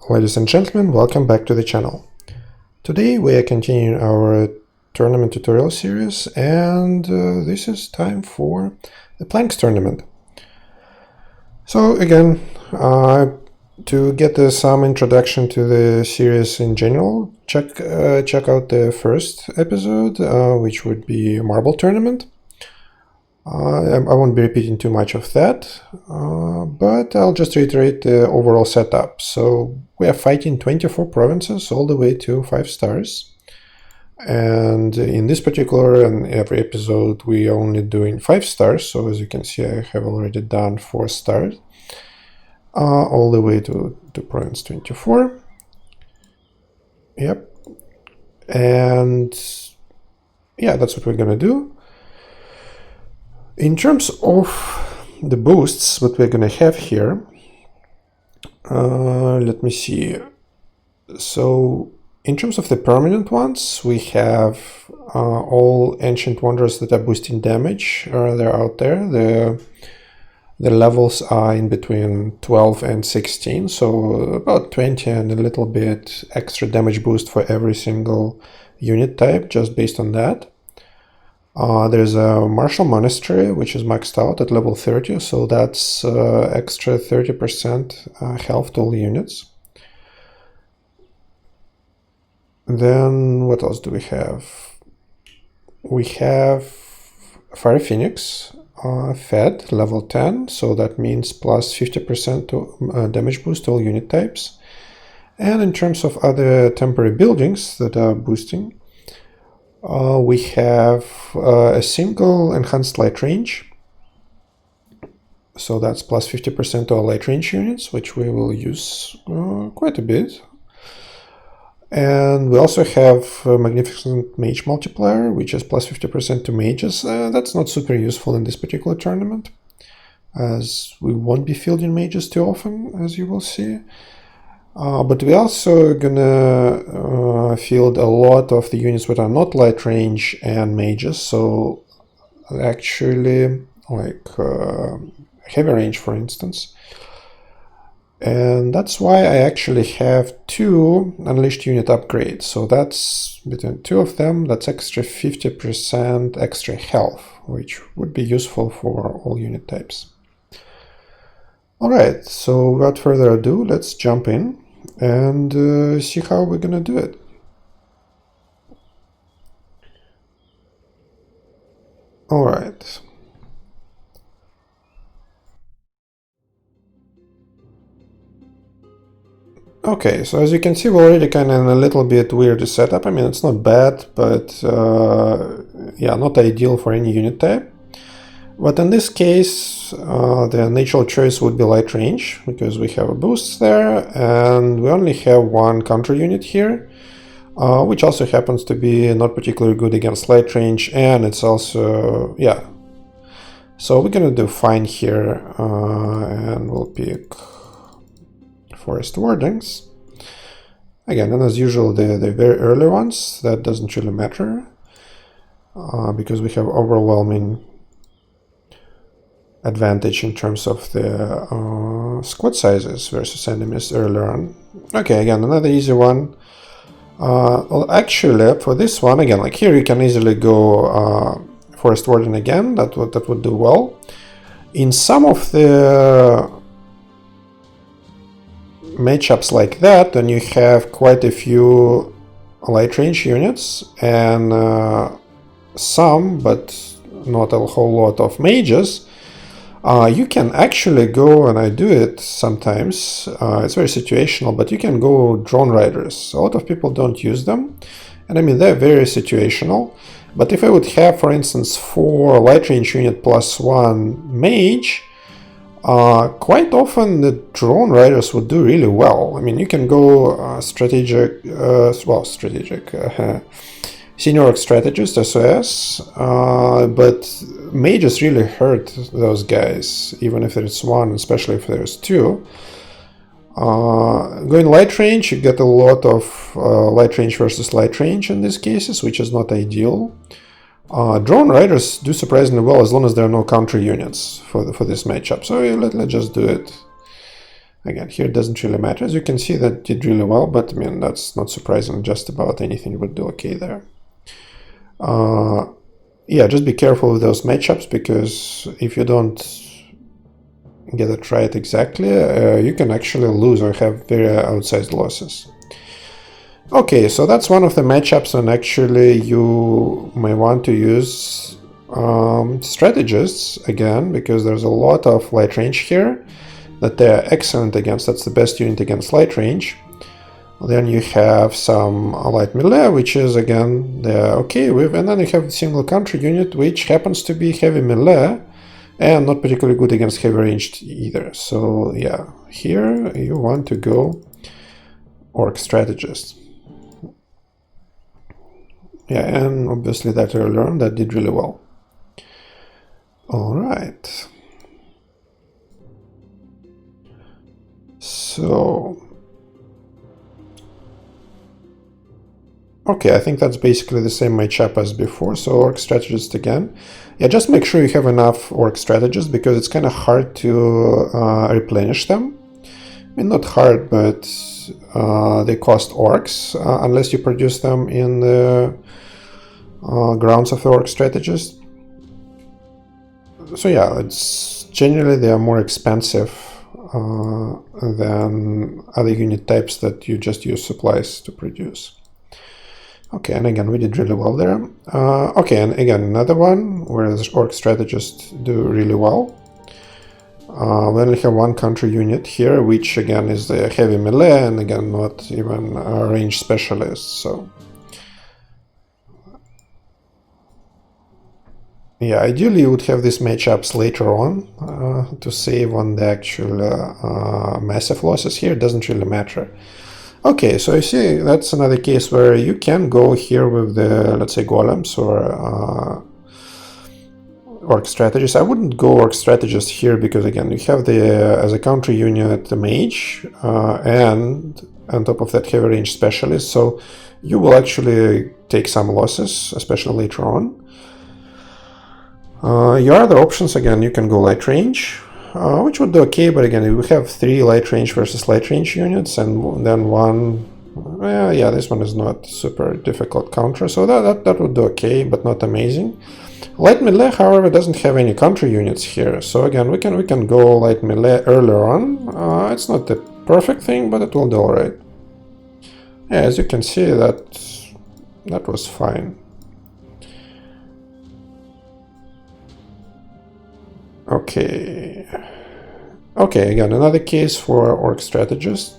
Ladies and gentlemen, welcome back to the channel. Today we are continuing our tournament tutorial series, and this is time for the Planks tournament. So again, to get some introduction to the series in general, check out the first episode, which would be a marble tournament. I won't be repeating too much of that, but I'll just reiterate the overall setup. So we are fighting 24 provinces all the way to 5 stars. And in this particular and every episode, we are only doing 5 stars. So as you can see, I have already done 4 stars, all the way to province 24. Yep. And yeah, that's what we're gonna do. In terms of the boosts, what we're going to have here, let me see. So in terms of the permanent ones, we have all Ancient Wonders that are boosting damage. They're out there. The levels are in between 12 and 16, so about 20 and a little bit extra damage boost for every single unit type, just based on that. There's a Martial Monastery, which is maxed out at level 30, so that's extra 30% health to all units. Then what else do we have? We have Fire Phoenix, fed, level 10, so that means plus 50% to, damage boost to all unit types. And in terms of other temporary buildings that are boosting, we have a single enhanced light range, so that's plus 50% to our light range units, which we will use quite a bit. And we also have a magnificent mage multiplier, which is plus 50% to mages. That's not super useful in this particular tournament, as we won't be fielding mages too often, as you will see. But we're also gonna field a lot of the units that are not light range and mages, so actually like heavy range, for instance. And that's why I actually have 2 unleashed unit upgrades, so that's between 2 of them, that's extra 50% extra health, which would be useful for all unit types. Alright, so without further ado, let's jump in and see how we're gonna do it. Alright. Okay, so as you can see, we're already kind of in a little bit weird setup. I mean, it's not bad, but yeah, not ideal for any unit type. But in this case, the natural choice would be light range, because we have a boost there, and we only have 1 counter unit here, which also happens to be not particularly good against light range, and it's also, yeah. So we're gonna do fine here, and we'll pick Forest Wardings. Again, and as usual, the very early ones, that doesn't really matter, because we have overwhelming advantage in terms of the squad sizes versus enemies earlier on. Okay, again, another easy one. Well, actually, for this one, again, like here you can easily go Forest Warden again, that would do well. In some of the matchups like that, then you have quite a few light range units and some, but not a whole lot of mages. You can actually go, and I do it sometimes, it's very situational, but you can go drone riders. A lot of people don't use them, and I mean, they're very situational. But if I would have, for instance, 4 light range unit plus 1 mage, quite often the drone riders would do really well. I mean, you can go strategic, Senior Strategist, SOS, but mages really hurt those guys, even if there's 1, especially if there's 2. Going light range, you get a lot of light range versus light range in these cases, which is not ideal. Drone riders do surprisingly well as long as there are no counter units for this matchup, so let's just do it. Again, here it doesn't really matter. As you can see, that did really well, but I mean, that's not surprising. Just about anything would do okay there. Yeah, just be careful with those matchups, because if you don't get it right exactly, you can actually lose or have very outsized losses. Okay, so that's one of the matchups, and actually you may want to use strategists again, because there's a lot of light range here that they're excellent against. That's the best unit against light range. Then you have some light melee, which is again they're okay with, and then you have a single country unit which happens to be heavy melee and not particularly good against heavy ranged either. So yeah, here you want to go orc strategist. Yeah, and obviously that I learned that did really well. All right. So, okay, I think that's basically the same matchup as before. So orc strategist again. Yeah, just make sure you have enough orc strategists, because it's kind of hard to replenish them. I mean, not hard, but they cost orcs unless you produce them in the grounds of the orc strategist. So yeah, it's generally they are more expensive than other unit types that you just use supplies to produce. Okay, and again, we did really well there. Okay, and again, another one where the orc strategists do really well. We only have one country unit here, which again is the heavy melee, and again, not even a range specialist, so... Yeah, ideally you would have these matchups later on to save on the actual massive losses. Here it doesn't really matter. Okay, so you see that's another case where you can go here with the, let's say, golems or orc strategist. I wouldn't go orc strategist here, because again you have the as a country unit the mage and on top of that heavy range specialist, so you will actually take some losses, especially later on. Your other options, again, you can go light range, which would do okay, but again, we have 3 light range versus light range units, and then one, yeah, this one is not super difficult counter, so that would do okay, but not amazing. Light melee, however, doesn't have any country units here, so again, we can go light melee earlier on. It's not the perfect thing, but it will do alright. Yeah, as you can see, that was fine. Okay. Okay, again, another case for orc strategist.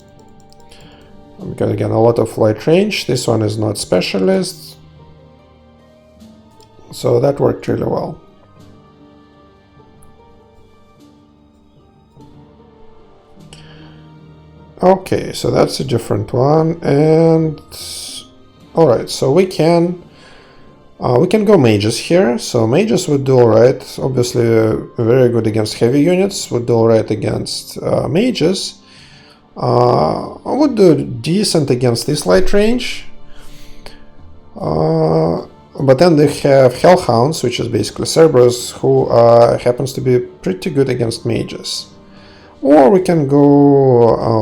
Because again, a lot of light range. This one is not specialist. So that worked really well. Okay, so that's a different one. And alright, so we can go mages here. So mages would do alright. Obviously, very good against heavy units. Would do alright against mages. Would do decent against this light range. But then they have hellhounds, which is basically Cerberus, who happens to be pretty good against mages. Or we can go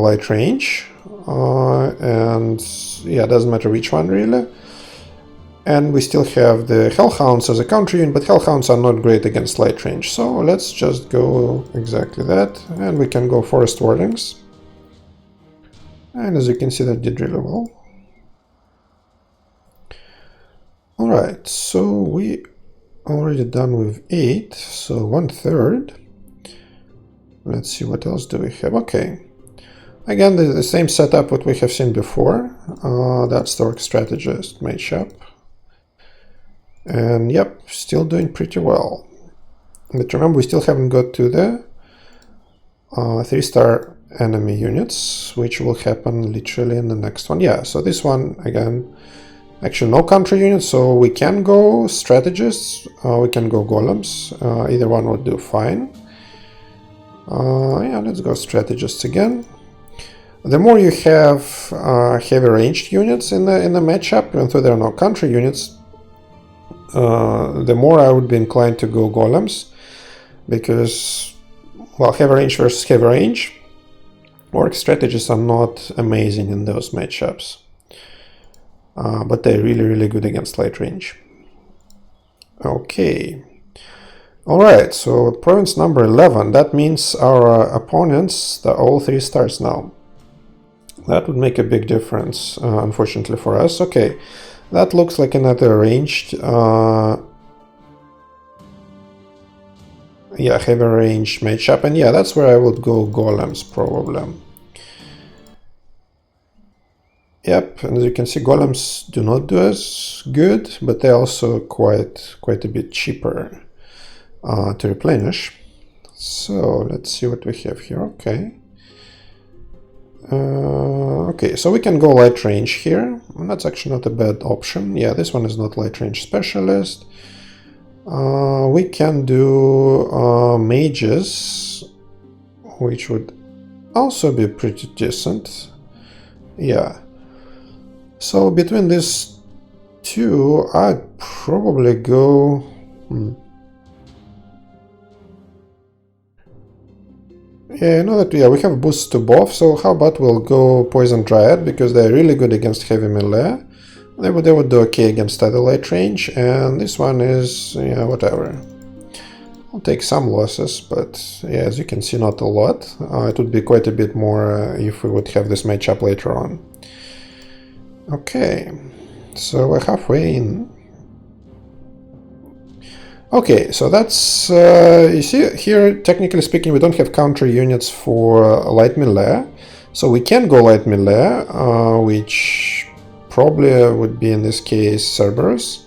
light range. And yeah, doesn't matter which one really. And we still have the Hellhounds as a counter unit, but Hellhounds are not great against light range. So let's just go exactly that. And we can go Forest Warlings. And as you can see, that did really well. Alright, so we already done with 8, so 1/3. Let's see, what else do we have? Okay. Again, the same setup what we have seen before. That's the orc strategist matchup. And yep, still doing pretty well. But remember, we still haven't got to the 3-star enemy units, which will happen literally in the next one. Yeah, so this one, again, actually no country units, so we can go strategists, we can go golems, either one would do fine. Yeah, let's go strategists again. The more you have heavy ranged units in the matchup, even though there are no country units, the more I would be inclined to go golems, because, well, heavy range versus heavy range, Orc strategies are not amazing in those matchups, but they're really good against light range. Okay. Alright, so province number 11, that means our opponents are all 3 stars now. That would make a big difference, unfortunately for us. Okay, that looks like another ranged, yeah, heavy range matchup, and yeah, that's where I would go golems probably. Yep, and as you can see, golems do not do as good, but they're also quite a bit cheaper to replenish. So let's see what we have here. Okay. Okay, so we can go light range here. And that's actually not a bad option. Yeah, this one is not light range specialist. We can do mages, which would also be pretty decent. Yeah. So between these two, I'd probably go... Yeah, I know that we have boosts to both, so how about we'll go Poison Dryad, because they're really good against heavy melee. They would do okay against other light range, and this one is, yeah, whatever. I'll take some losses, but yeah, as you can see, not a lot. It would be quite a bit more if we would have this matchup later on. Okay, so we're halfway in. Okay, so that's, you see here, technically speaking, we don't have counter units for light melee, so we can go light melee, which probably would be in this case Cerberus,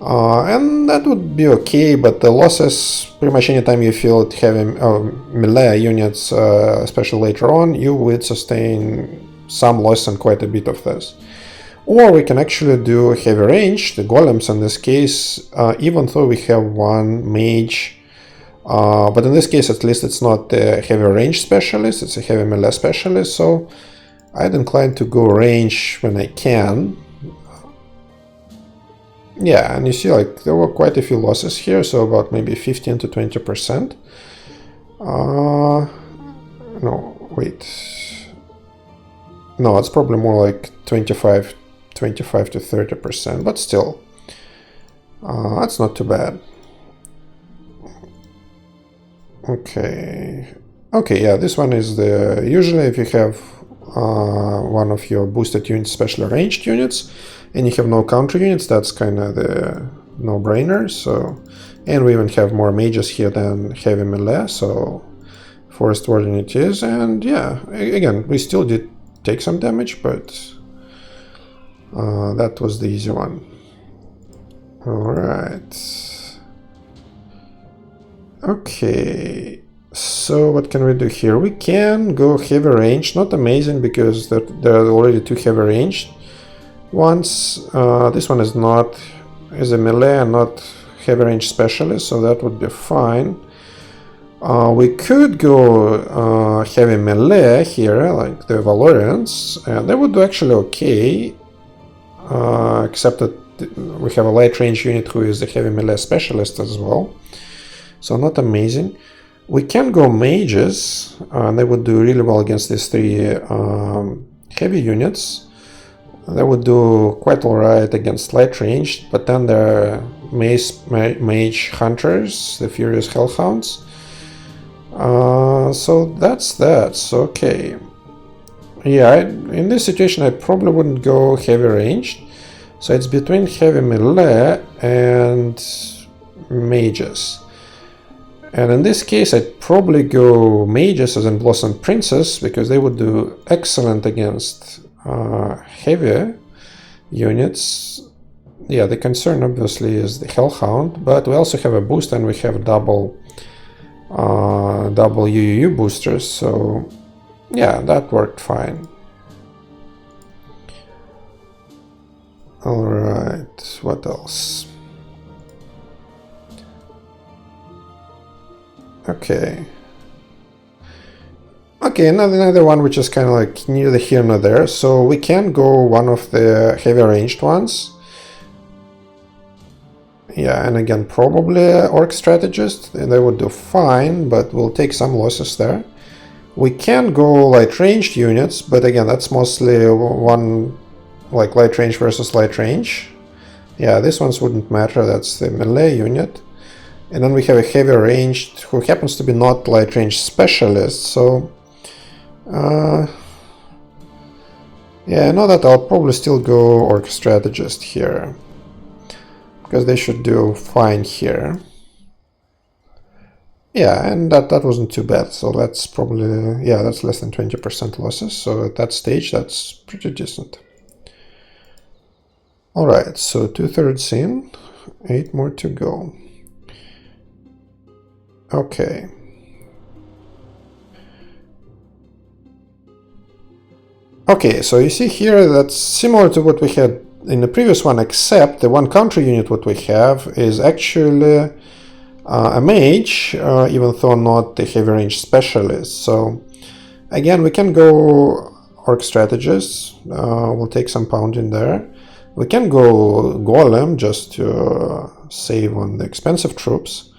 and that would be okay, but the losses, pretty much anytime you feel having melee units, especially later on, you would sustain some loss and quite a bit of this. Or we can actually do heavy range, the golems in this case, even though we have one mage, but in this case at least it's not a heavy range specialist, it's a heavy melee specialist, so I'd incline to go range when I can. Yeah, and you see, like, there were quite a few losses here, so about maybe 15 to 20%. No, wait. No, it's probably more like 25 to 30%, but still, that's not too bad. Okay, yeah, this one is the, usually if you have one of your boosted units, specially ranged units, and you have no counter units, that's kind of the no-brainer. So, and we even have more mages here than heavy melee, so Forest Warden it is, and yeah, again, we still did take some damage, but that was the easy one. Alright. Okay, so what can we do here? We can go heavy range, not amazing because there are already 2 heavy ranged ones. This one is a melee and not heavy range specialist, so that would be fine. We could go heavy melee here, like the Valorians, and they would do actually okay, except that we have a light range unit who is the heavy melee specialist as well, so not amazing. We can go mages, and they would do really well against these 3 heavy units. They would do quite alright against light range, but then there are mage hunters, the Furious Hellhounds. So that's that. So okay. Yeah, in this situation I probably wouldn't go heavy ranged. So it's between heavy melee and mages. And in this case I'd probably go mages as in Blossom Princess, because they would do excellent against heavier units. Yeah, the concern obviously is the Hellhound, but we also have a boost and we have double UUU boosters, so yeah, that worked fine. Alright, what else? Okay, another one which is kind of like neither here nor there, so we can go one of the heavy ranged ones. Yeah, and again, probably Orc Strategist, and they would do fine, but we'll take some losses there. We can go light ranged units, but again, that's mostly one, like light range versus light range. Yeah, these ones wouldn't matter, that's the melee unit. And then we have a heavy ranged who happens to be not light range specialist, so yeah, I know that I'll probably still go Orc Strategist here, because they should do fine here. Yeah, and that wasn't too bad, so that's probably, yeah, that's less than 20% losses, so at that stage that's pretty decent. Alright, so 2/3 in, 8 more to go. Okay. Okay, so you see here that's similar to what we had in the previous one, except the one counter unit what we have is actually a mage, even though not the heavy range specialist. So again, we can go Orc Strategist, we'll take some pounding there. We can go Golem just to save on the expensive troops,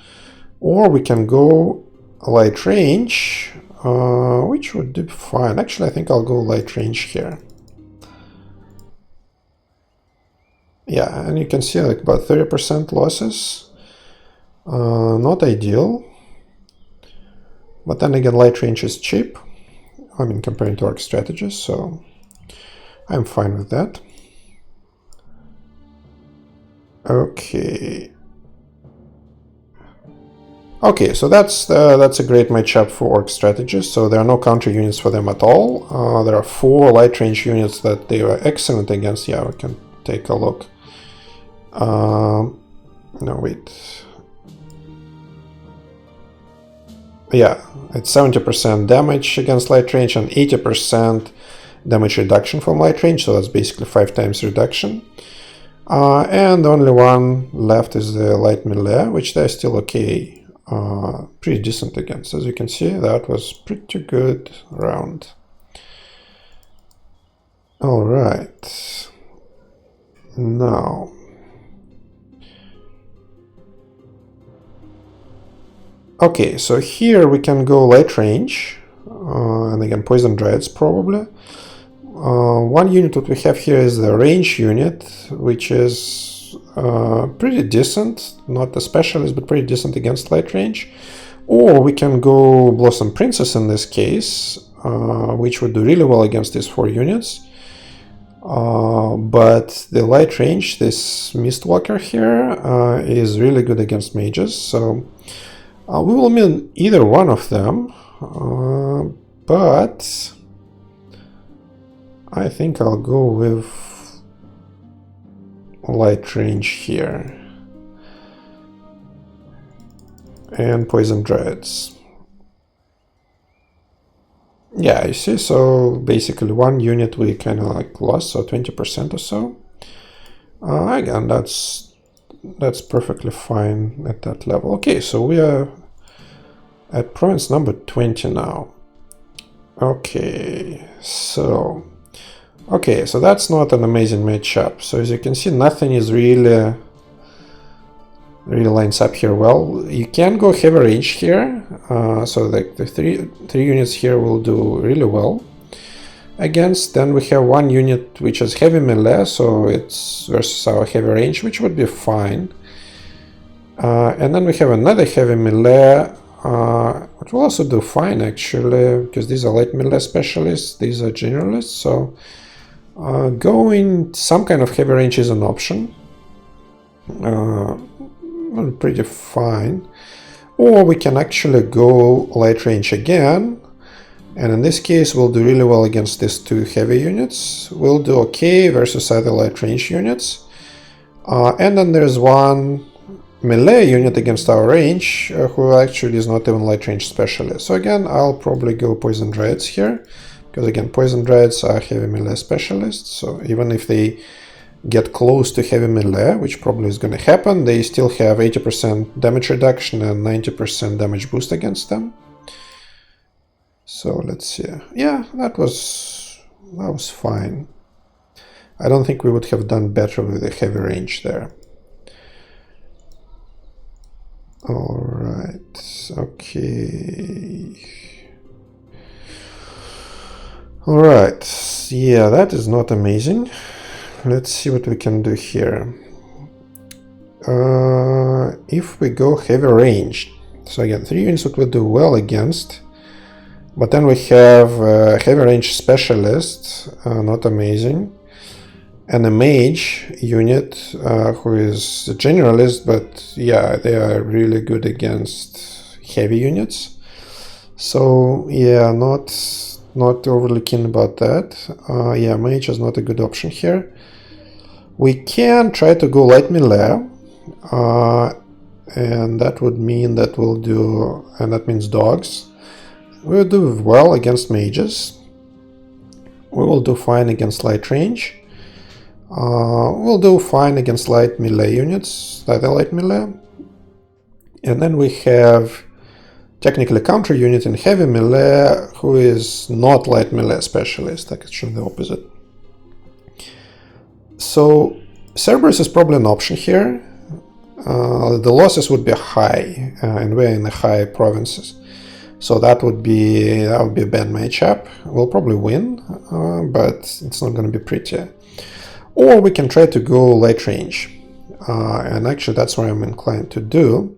or we can go light range, which would do fine. Actually, I think I'll go light range here. Yeah, and you can see like about 30% losses. Not ideal. But then again, light range is cheap. I mean, comparing to Orc Strategist, so I'm fine with that. Okay. Okay, so that's a great matchup for Orc Strategists. So there are no counter units for them at all. There are 4 light range units that they are excellent against. Yeah, we can take a look. No, wait. Yeah, it's 70% damage against light range and 80% damage reduction from light range. So that's basically 5 times reduction. And the only one left is the light melee, which they're still okay. Pretty decent against. As you can see, that was pretty good round. All right. Now, okay, so here we can go light range, and again poison dreads probably. One unit that we have here is the range unit, which is pretty decent, not a specialist, but pretty decent against light range. Or we can go Blossom Princess in this case, which would do really well against these 4 units. But the light range, this Mistwalker here, is really good against mages, so we will mean either one of them, but I think I'll go with light range here and poison dreads. Yeah, you see, so basically one unit we kind of like lost, so 20% or so. Again, that's perfectly fine at that level. Okay, so we are at province number 20 now. Okay, so that's not an amazing matchup. So as you can see, nothing is really lines up here well. You can go heavy range here, so the three units here will do really well against. Then we have one unit which is heavy melee, so it's versus our heavy range, which would be fine. And then we have another heavy melee, which will also do fine actually, because these are light melee specialists, these are generalists, so going some kind of heavy range is an option. Pretty fine. Or we can actually go light range again, and in this case we'll do really well against these 2 heavy units. We'll do okay versus other light range units. And then there's one melee unit against our range, who actually is not even light range specialist. So again, I'll probably go poison dreads here, because again, poison dreads are heavy melee specialists, so even if they get close to heavy melee, which probably is going to happen, they still have 80% damage reduction and 90% damage boost against them. So let's see. Yeah, that was fine. I don't think we would have done better with the heavy range there. All right. Okay. Alright, yeah, that is not amazing. Let's see what we can do here. If we go heavy range, so again, 3 units that will do well against, but then we have heavy range specialist, not amazing, and a mage unit who is a generalist, but yeah, they are really good against heavy units. So yeah, not overly keen about that. Yeah, mage is not a good option here. We can try to go light melee, and that would mean that we'll do, and that means dogs. We'll do well against mages. We will do fine against light range. We'll do fine against light melee units, light melee. And then we have technically counter unit in heavy melee who is not light melee specialist, actually the opposite. So Cerberus is probably an option here. The losses would be high, and we're in the high provinces. So that would be a bad matchup. We'll probably win, but it's not going to be pretty. Or we can try to go light range, and actually that's what I'm inclined to do.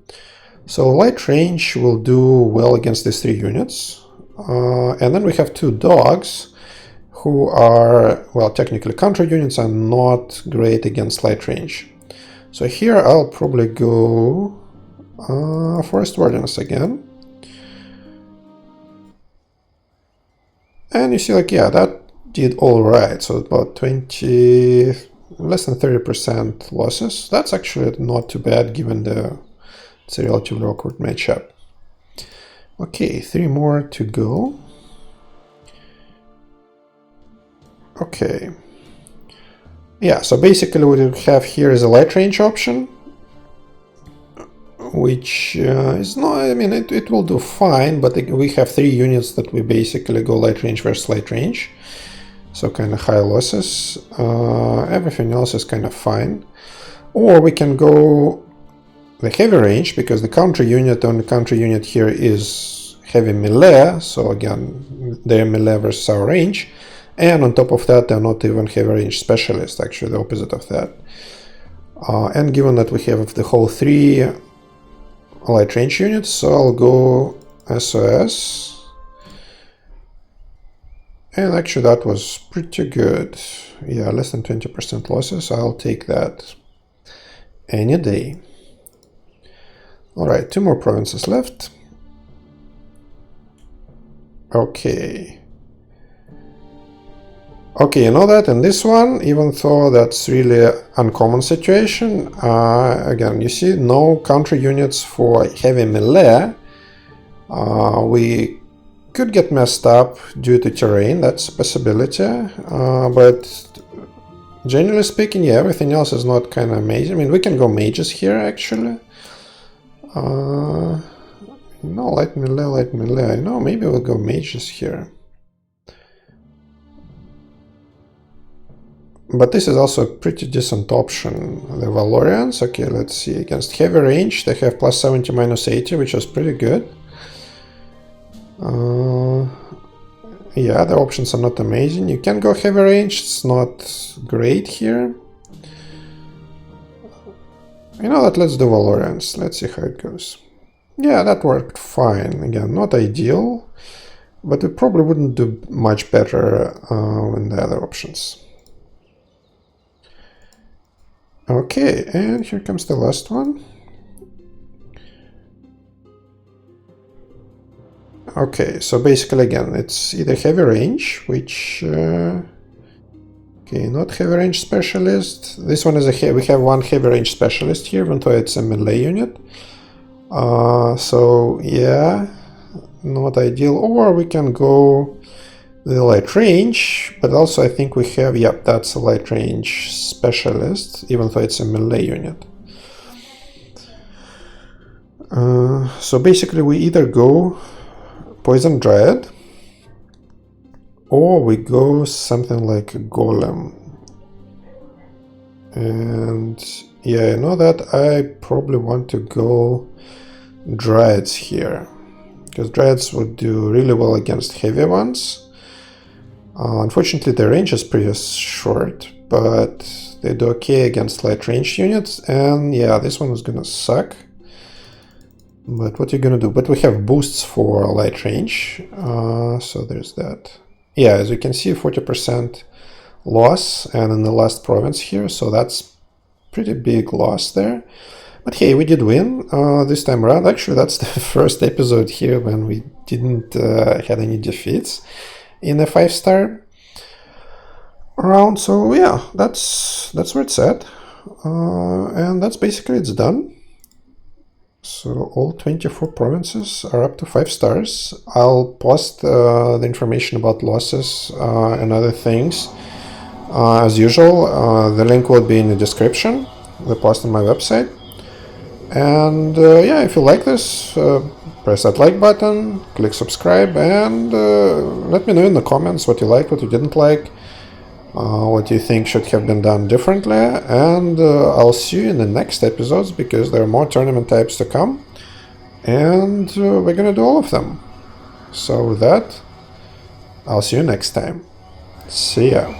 So light range will do well against these 3 units, and then we have 2 dogs who are, well, technically counter units are not great against light range. So here I'll probably go Forest Wardens again. And you see, like, yeah, that did all right. So about 20, less than 30% losses. That's actually not too bad given it's a relatively awkward matchup. Okay, 3 more to go. Okay. Yeah, so basically what we have here is a light range option, which is not, I mean, it will do fine, but we have 3 units that we basically go light range versus light range. So kind of high losses. Everything else is kind of fine. Or we can go the heavy range, because the counter unit here is heavy melee. So again, they're melee versus our range. And on top of that, they're not even heavy range specialist, actually the opposite of that. And given that we have the whole 3 light range units, so I'll go SOS. And actually that was pretty good. Yeah, less than 20% losses. I'll take that any day. Alright, 2 more provinces left. Okay. Okay, you know that in this one, even though that's really uncommon situation, again, you see no counter units for heavy melee. We could get messed up due to terrain, that's a possibility, but generally speaking, yeah, everything else is not kind of amazing. I mean, we can go mages here, actually. No, light melee, no, maybe we'll go mages here. But this is also a pretty decent option. The Valorians, okay, let's see. Against heavy range, they have plus 70, minus 80, which is pretty good. Yeah, the options are not amazing. You can go heavy range, it's not great here. You know what, let's do Valorians. Let's see how it goes. Yeah, that worked fine. Again, not ideal, but we probably wouldn't do much better in the other options. Okay, and here comes the last one. Okay, so basically again, it's either heavy range, which... okay, not heavy range specialist. This one is we have 1 heavy range specialist here, even though it's a melee unit. So yeah, not ideal. Or we can go the light range, but also I think we have, yep, that's a light range specialist, even though it's a melee unit. So basically we either go Poison Dryad, or we go something like a Golem. And yeah, you know that I probably want to go Dryads here, because Dryads would do really well against heavy ones. Unfortunately, the range is pretty short, but they do okay against light range units, and yeah, this one is gonna suck. But what are you gonna do? But we have boosts for light range, so there's that. Yeah, as you can see, 40% loss, and in the last province here, so that's pretty big loss there. But hey, we did win this time around. Actually, that's the first episode here when we didn't had any defeats in a 5-star round. So yeah, that's where it's at, and that's basically it's done. So all 24 provinces are up to 5 stars. I'll post the information about losses and other things as usual. The link will be in the description, the post on my website. And yeah, if you like this, press that like button, click subscribe, and let me know in the comments what you liked, what you didn't like, what you think should have been done differently, and I'll see you in the next episodes because there are more tournament types to come, and we're gonna do all of them. So with that, I'll see you next time. See ya.